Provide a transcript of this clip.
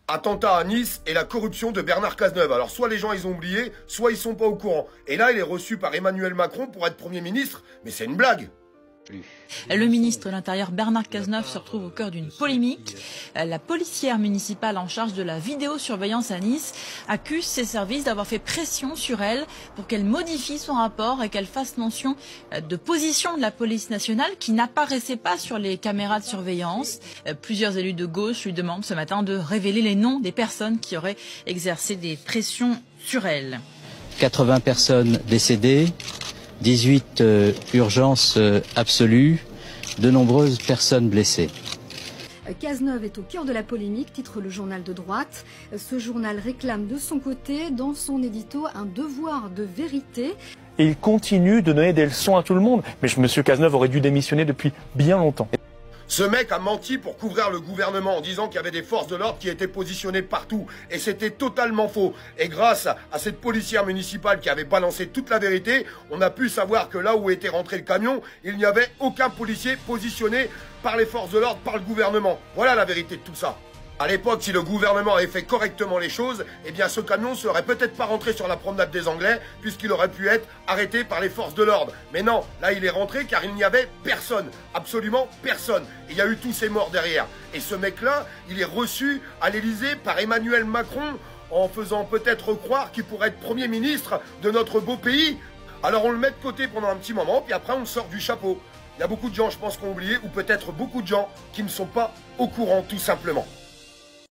Attentat à Nice et la corruption de Bernard Cazeneuve. Alors soit les gens ils ont oublié, soit ils sont pas au courant. Et là il est reçu par Emmanuel Macron pour être Premier ministre, mais c'est une blague. Le ministre de l'Intérieur Bernard Cazeneuve se retrouve au cœur d'une polémique. La policière municipale en charge de la vidéosurveillance à Nice accuse ses services d'avoir fait pression sur elle pour qu'elle modifie son rapport et qu'elle fasse mention de position de la police nationale qui n'apparaissait pas sur les caméras de surveillance. Plusieurs élus de gauche lui demandent ce matin de révéler les noms des personnes qui auraient exercé des pressions sur elle. 80 personnes décédées, 18 urgences absolues, de nombreuses personnes blessées. Cazeneuve est au cœur de la polémique, titre le journal de droite. Ce journal réclame de son côté, dans son édito, un devoir de vérité. Et il continue de donner des leçons à tout le monde. Mais M. Cazeneuve aurait dû démissionner depuis bien longtemps. Ce mec a menti pour couvrir le gouvernement en disant qu'il y avait des forces de l'ordre qui étaient positionnées partout. Et c'était totalement faux. Et grâce à cette policière municipale qui avait balancé toute la vérité, on a pu savoir que là où était rentré le camion, il n'y avait aucun policier positionné par les forces de l'ordre, par le gouvernement. Voilà la vérité de tout ça. À l'époque, si le gouvernement avait fait correctement les choses, eh bien ce camion ne serait peut-être pas rentré sur la promenade des Anglais, puisqu'il aurait pu être arrêté par les forces de l'ordre. Mais non, là il est rentré car il n'y avait personne, absolument personne. Et il y a eu tous ces morts derrière. Et ce mec-là, il est reçu à l'Élysée par Emmanuel Macron, en faisant peut-être croire qu'il pourrait être Premier ministre de notre beau pays. Alors on le met de côté pendant un petit moment, puis après on le sort du chapeau. Il y a beaucoup de gens, je pense, qui ont oublié, ou peut-être beaucoup de gens qui ne sont pas au courant, tout simplement.